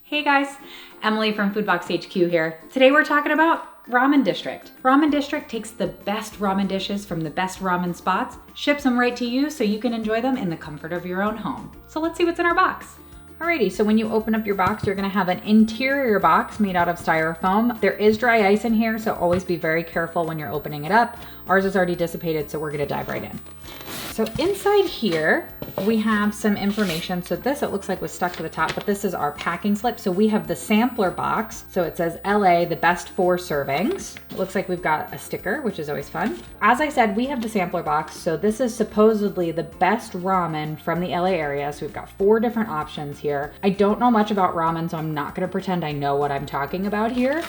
Hey guys, Emily from Foodbox HQ here. Today we're talking about Ramen District. Ramen District takes the best ramen dishes from the best ramen spots, ships them right to you so you can enjoy them in the comfort of your own home. So let's see what's in our box. Alrighty, so when you open up your box, you're gonna have an interior box made out of styrofoam. There is dry ice in here, so always be very careful when you're opening it up. Ours is already dissipated, so we're gonna dive right in. So inside here, we have some information. So this, it looks like was stuck to the top, but this is our packing slip. So we have the sampler box. So it says LA, the best 4 servings. It looks like we've got a sticker, which is always fun. As I said, we have the sampler box. So this is supposedly the best ramen from the LA area. So we've got 4 different options here. I don't know much about ramen, so I'm not gonna pretend I know what I'm talking about here,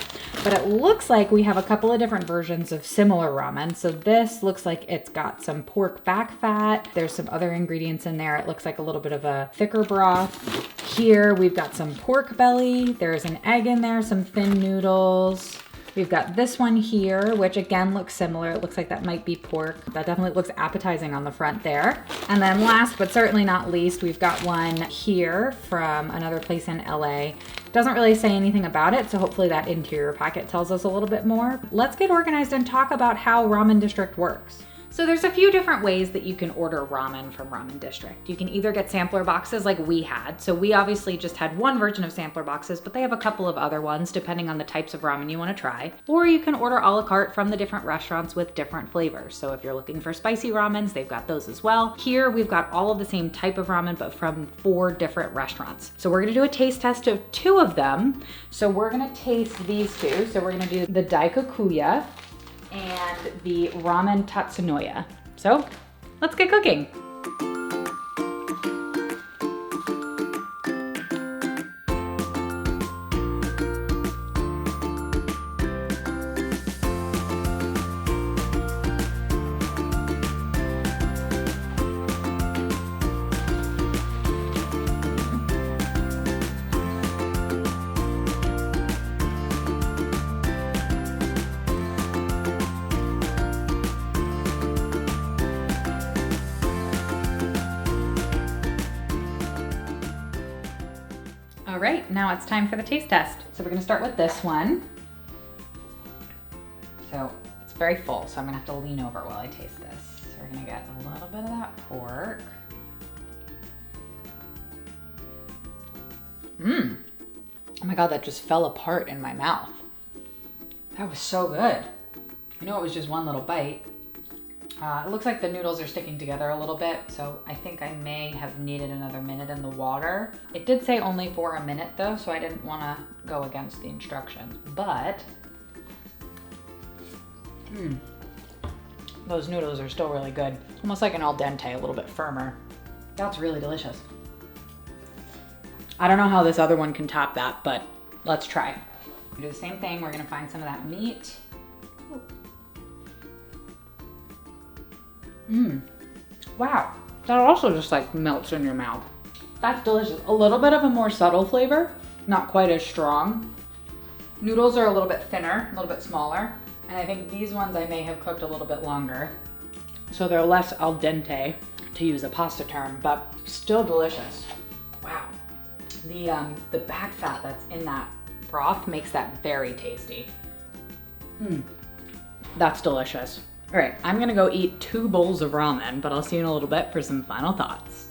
but it looks like we have a couple of different versions of similar ramen. So this looks like it's got some pork back fat. There's some other ingredients in there. It looks like a little bit of a thicker broth. Here we've got some pork belly. There's an egg in there, some thin noodles. We've got this one here, which again looks similar. It looks like that might be pork. That definitely looks appetizing on the front there. And then last but certainly not least, we've got one here from another place in LA. Doesn't really say anything about it, so hopefully that interior packet tells us a little bit more. Let's get organized and talk about how Ramen District works. So there's a few different ways that you can order ramen from Ramen District. You can either get sampler boxes like we had. So we obviously just had one version of sampler boxes, but they have a couple of other ones depending on the types of ramen you want to try. Or you can order a la carte from the different restaurants with different flavors. So if you're looking for spicy ramens, they've got those as well. Here we've got all of the same type of ramen, but from 4 different restaurants. So we're gonna do a taste test of 2 of them. So we're gonna taste these 2. So we're gonna do the Daikokuya and the Ramen Tatsunoya. So let's get cooking. All right, now it's time for the taste test. So we're gonna start with this one. So it's very full, so I'm gonna have to lean over while I taste this. So we're gonna get a little bit of that pork. Oh my God, that just fell apart in my mouth. That was so good. I know it was just one little bite. It looks like the noodles are sticking together a little bit, so I think I may have needed another minute in the water. It did say only for a minute though, so I didn't want to go against the instructions, but those noodles are still really good. Almost like an al dente, a little bit firmer. That's really delicious. I don't know how this other one can top that, but let's try. Do the same thing. We're gonna find some of that meat. Wow, that also just like melts in your mouth. That's delicious. A little bit of a more subtle flavor, not quite as strong. Noodles are a little bit thinner, a little bit smaller. And I think these ones I may have cooked a little bit longer. So they're less al dente, to use a pasta term, but still delicious. Wow. The back fat that's in that broth makes that very tasty. That's delicious. All right, I'm gonna go eat 2 bowls of ramen, but I'll see you in a little bit for some final thoughts.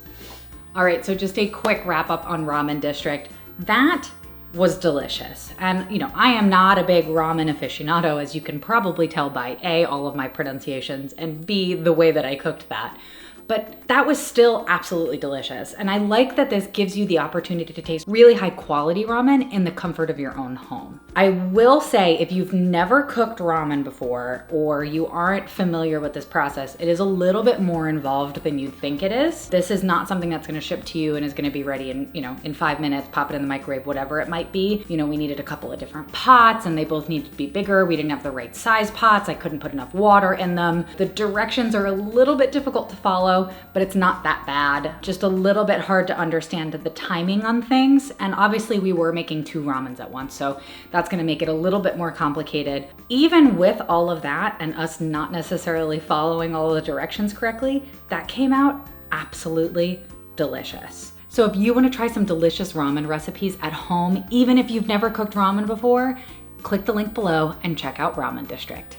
All right, so just a quick wrap up on Ramen District. That was delicious. And you know, I am not a big ramen aficionado, as you can probably tell by A, all of my pronunciations, and B, the way that I cooked that. But that was still absolutely delicious. And I like that this gives you the opportunity to taste really high quality ramen in the comfort of your own home. I will say, if you've never cooked ramen before, or you aren't familiar with this process, it is a little bit more involved than you think it is. This is not something that's gonna ship to you and is gonna be ready in 5 minutes, pop it in the microwave, whatever it might be. You know, we needed a couple of different pots and they both needed to be bigger. We didn't have the right size pots. I couldn't put enough water in them. The directions are a little bit difficult to follow, but it's not that bad. Just a little bit hard to understand the timing on things. And obviously we were making 2 ramens at once, so that's gonna make it a little bit more complicated. Even with all of that and us not necessarily following all the directions correctly, that came out absolutely delicious. So if you want to try some delicious ramen recipes at home, even if you've never cooked ramen before, click the link below and check out Ramen District.